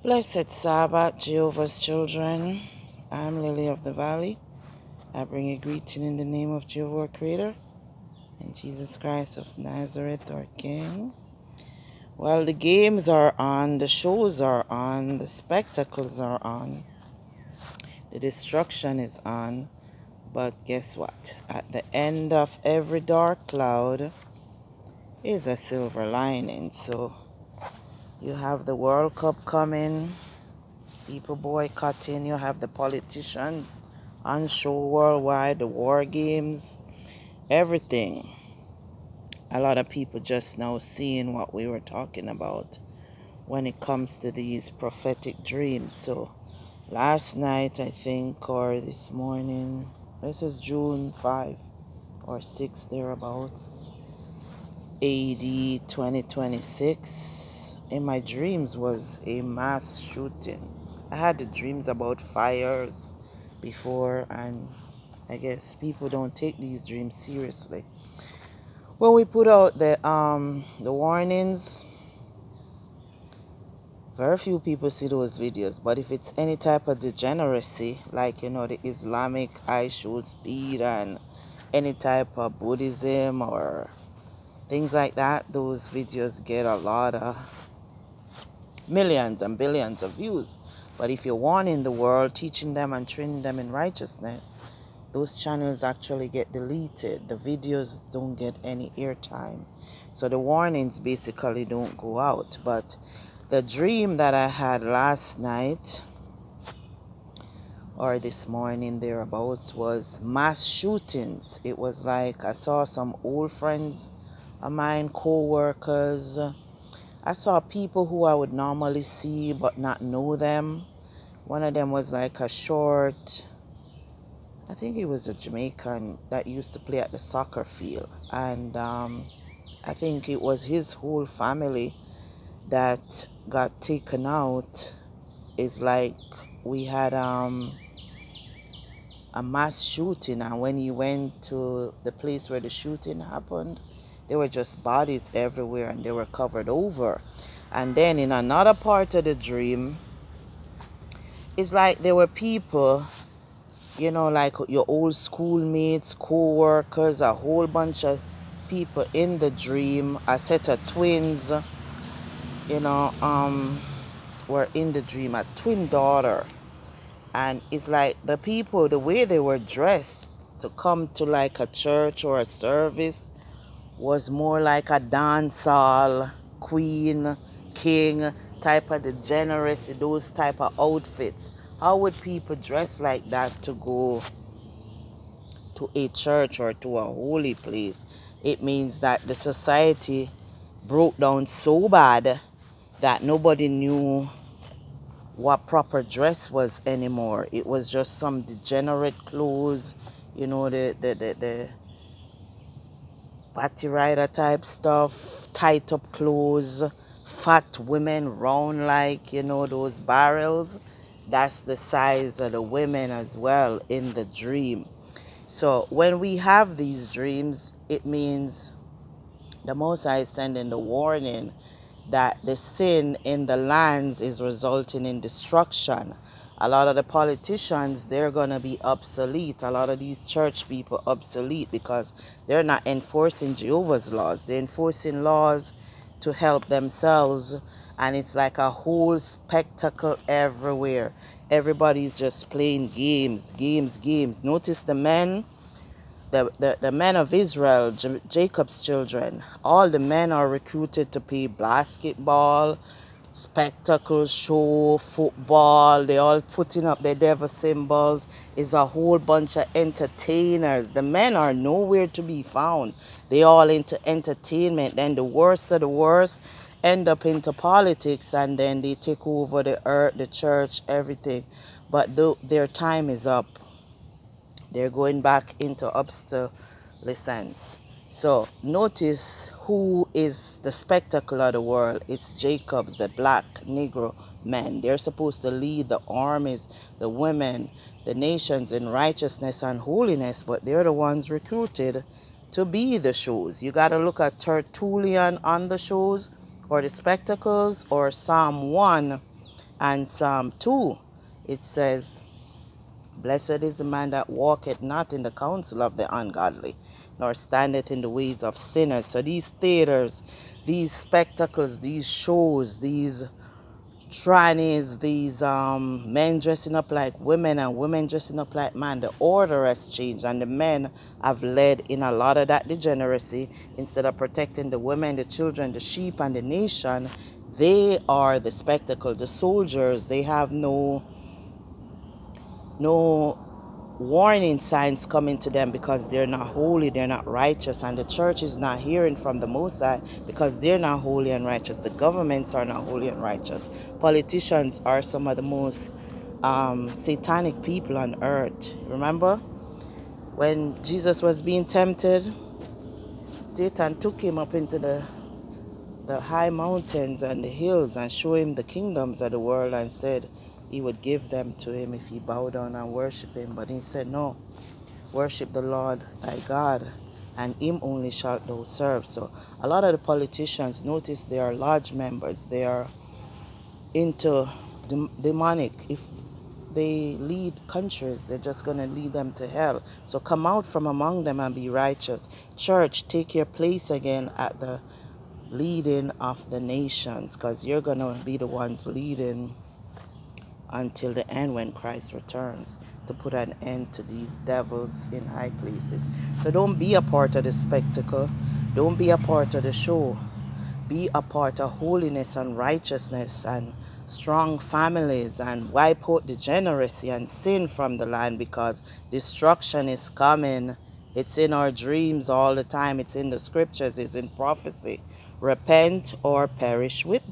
Blessed Sabbath, Jehovah's children. I'm Lily of the Valley. I bring a greeting in the name of Jehovah our Creator and Jesus Christ of Nazareth, our King. Well, the games are on, the shows are on, the spectacles are on, the destruction is on. But guess what? At the end of every dark cloud is a silver lining. So you have the World Cup coming. People boycotting, you have the politicians on show worldwide, the war games, everything. A lot of people just now seeing what we were talking about when it comes to these prophetic dreams. So last night, I think, or this morning, this is June 5 or 6 thereabouts, AD 2026. In my dreams was a mass shooting. I had the dreams about fires before, and I guess people don't take these dreams seriously. When we put out the warnings, very few people see those videos. But if it's any type of degeneracy, like the Islamic high show speed and any type of Buddhism or things like that, those videos get a lot of millions and billions of views. But if you're warning the world, teaching them and training them in righteousness, those channels actually get deleted. The videos don't get any airtime. So the warnings basically don't go out. But the dream that I had last night or this morning thereabouts was mass shootings. It was like I saw some old friends of mine, co-workers. I saw people who I would normally see but not know them. One of them was like a short, I think he was a Jamaican that used to play at the soccer field. And I think it was his whole family that got taken out. It's like we had a mass shooting, and when you went to the place where the shooting happened, there were just bodies everywhere and they were covered over. And then in another part of the dream, it's like there were people, like your old schoolmates, co-workers, a whole bunch of people in the dream, a set of twins, were in the dream, a twin daughter. And it's like the people, the way they were dressed to come to like a church or a service was more like a dancehall queen, king type of degeneracy, those type of outfits. How would people dress like that to go to a church or to a holy place? It means that the society broke down so bad that nobody knew what proper dress was anymore. It was just some degenerate clothes, the party rider type stuff, tight up clothes, fat women round like, those barrels. That's the size of the women as well in the dream. So when we have these dreams, it means the Most High is sending the warning that the sin in the lands is resulting in destruction. A lot of the politicians, they're going to be obsolete. A lot of these church people obsolete because they're not enforcing Jehovah's laws. They're enforcing laws to help themselves. And it's like a whole spectacle everywhere. Everybody's just playing games, games, games. Notice the men, the men of Israel, Jacob's children, all the men are recruited to play basketball, spectacle show, football. They all putting up their devil symbols. It's a whole bunch of entertainers. The men are nowhere to be found. They all into entertainment. Then the worst of the worst end up into politics, and then they take over the earth, the church, everything. But their time is up. They're going back into obsolescence. So notice who is the spectacle of the world. It's Jacob's, the black Negro men. They're supposed to lead the armies, the women, the nations in righteousness and holiness, but they're the ones recruited to be the shows. You got to look at Tertullion on the shows or the spectacles or Psalm 1 And Psalm 2, it says, blessed is the man that walketh not in the counsel of the ungodly, nor standeth in the ways of sinners. So these theaters, these spectacles, these shows, these trannies, these men dressing up like women and women dressing up like men, the order has changed, and the men have led in a lot of that degeneracy. Instead of protecting the women, the children, the sheep, and the nation, they are the spectacle, the soldiers. They have no warning signs coming to them because they're not holy, they're not righteous, and the church is not hearing from the Most High because they're not holy and righteous. The governments are not holy and righteous. Politicians are some of the most satanic people on earth. Remember when Jesus was being tempted, Satan took him up into the high mountains and the hills and show him the kingdoms of the world and said he would give them to him if he bowed down and worship him. But he said, no, worship the Lord thy God, and him only shalt thou serve. So a lot of the politicians, notice they are lodge members. They are into demonic. If they lead countries, they're just going to lead them to hell. So come out from among them and be righteous. Church, take your place again at the leading of the nations, because you're going to be the ones leading until the end when Christ returns to put an end to these devils in high places. So don't be a part of the spectacle. Don't be a part of the show. Be a part of holiness and righteousness and strong families, and wipe out degeneracy and sin from the land, because destruction is coming. It's in our dreams all the time. It's in the scriptures. It's in prophecy. Repent or perish with